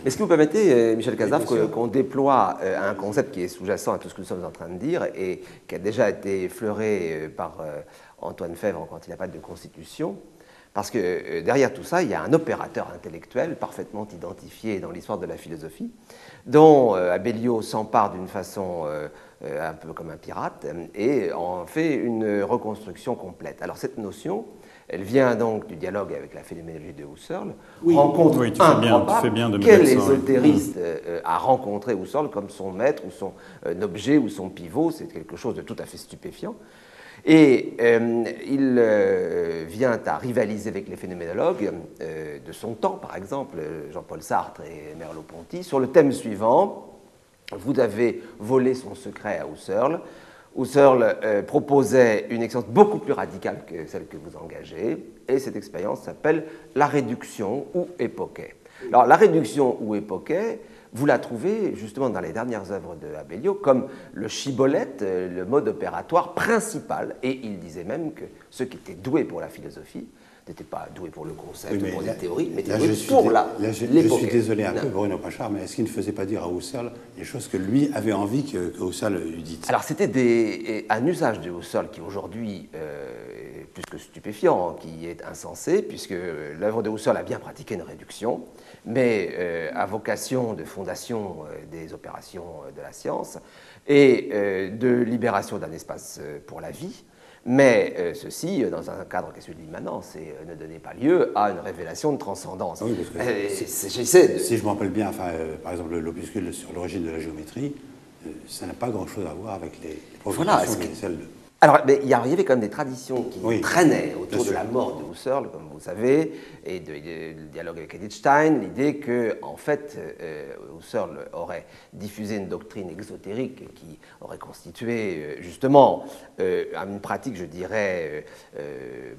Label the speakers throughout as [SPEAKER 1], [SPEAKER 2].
[SPEAKER 1] Est-ce que vous permettez, Michel Cazenave, qu'on déploie un concept qui est sous-jacent à tout ce que nous sommes en train de dire et qui a déjà été effleuré par Antoine Fèvre quand il a parlé de constitution? Parce que derrière tout ça, il y a un opérateur intellectuel parfaitement identifié dans l'histoire de la philosophie, dont Abellio s'empare d'une façon un peu comme un pirate et en fait une reconstruction complète. Alors cette notion, elle vient donc du dialogue avec la phénoménologie de Husserl, rencontre improbable. Quel ésotériste a rencontré Husserl comme son maître ou son objet ou son pivot? C'est quelque chose de tout à fait stupéfiant. Et il vient à rivaliser avec les phénoménologues de son temps, par exemple Jean-Paul Sartre et Merleau-Ponty, sur le thème suivant: vous avez volé son secret à Husserl. Husserl proposait une expérience beaucoup plus radicale que celle que vous engagez, et cette expérience s'appelle la réduction ou époquet. Alors la réduction ou époquet, vous la trouvez justement dans les dernières œuvres de Abellio comme le shibboleth, le mode opératoire principal, et il disait même que ceux qui étaient doués pour la philosophie n'étaient pas doués pour le concept, ou pour les théories, mais étaient doués pour l'époque.
[SPEAKER 2] Je suis désolé un peu, Bruno Pachard, mais est-ce qu'il ne faisait pas dire à Husserl les choses que lui avait envie que Husserl lui dise?
[SPEAKER 1] Alors c'était un usage de Husserl qui aujourd'hui est plus que stupéfiant, qui est insensé, puisque l'œuvre de Husserl a bien pratiqué une réduction, mais à vocation de fondation des opérations de la science et de libération d'un espace pour la vie. Mais ceci, dans un cadre qui est celui de l'immanence, et ne donnait pas lieu à une révélation de transcendance.
[SPEAKER 2] Oui, si je me rappelle bien, par exemple, l'opuscule sur l'origine de la géométrie, ça n'a pas grand-chose à voir avec les provocations de celles de...
[SPEAKER 1] Alors, mais il y avait quand même des traditions qui traînaient autour de la mort de Husserl, comme vous savez, et le dialogue avec Edith Stein, l'idée que, en fait, Husserl aurait diffusé une doctrine exotérique qui aurait constitué, justement, une pratique, je dirais,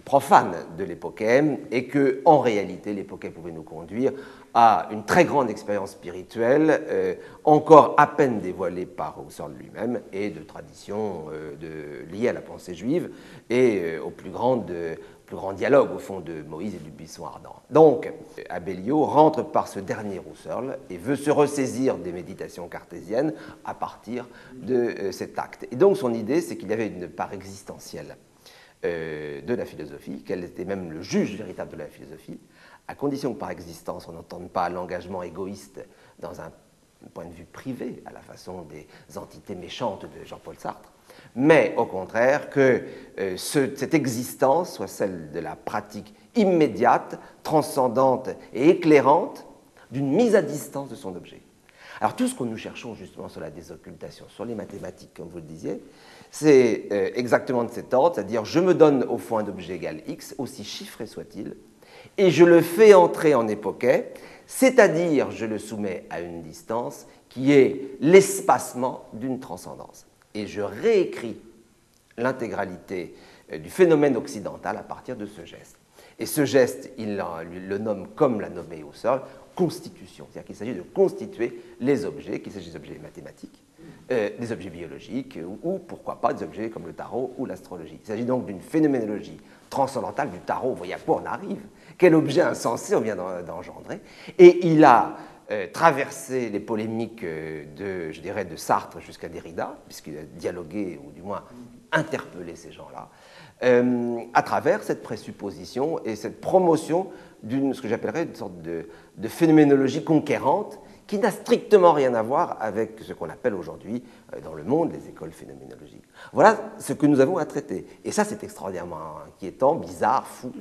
[SPEAKER 1] profane de l'époquet, et que, en réalité, l'époquet pouvait nous conduire à une très grande expérience spirituelle, encore à peine dévoilée par Husserl lui-même, et de tradition liée à la pensée juive, et au plus grand dialogue, au fond, de Moïse et du buisson ardent. Donc, Abellio rentre par ce dernier Husserl et veut se ressaisir des méditations cartésiennes à partir de cet acte. Et donc, son idée, c'est qu'il y avait une part existentielle de la philosophie, qu'elle était même le juge véritable de la philosophie, à condition que par existence, on n'entende pas l'engagement égoïste dans un point de vue privé, à la façon des entités méchantes de Jean-Paul Sartre, mais au contraire que cette existence soit celle de la pratique immédiate, transcendante et éclairante d'une mise à distance de son objet. Alors tout ce que nous cherchons justement sur la désoccultation, sur les mathématiques, comme vous le disiez, c'est exactement de cet ordre, c'est-à-dire je me donne au fond un objet égal x, aussi chiffré soit-il, et je le fais entrer en époquet, c'est-à-dire je le soumets à une distance qui est l'espacement d'une transcendance. Et je réécris l'intégralité du phénomène occidental à partir de ce geste. Et ce geste, il le nomme, comme l'a nommé Husserl, constitution. C'est-à-dire qu'il s'agit de constituer les objets, qu'il s'agisse des objets mathématiques, des objets biologiques, ou pourquoi pas des objets comme le tarot ou l'astrologie. Il s'agit donc d'une phénoménologie transcendantale du tarot. Vous voyez à quoi on arrive, quel objet insensé on vient d'engendrer. Et il a traversé les polémiques je dirais, de Sartre jusqu'à Derrida, puisqu'il a dialogué, ou du moins interpellé ces gens-là, à travers cette présupposition et cette promotion d'une, ce que j'appellerais une sorte de phénoménologie conquérante qui n'a strictement rien à voir avec ce qu'on appelle aujourd'hui dans le monde les écoles phénoménologiques. Voilà ce que nous avons à traiter. Et ça, c'est extraordinairement inquiétant, bizarre, fou.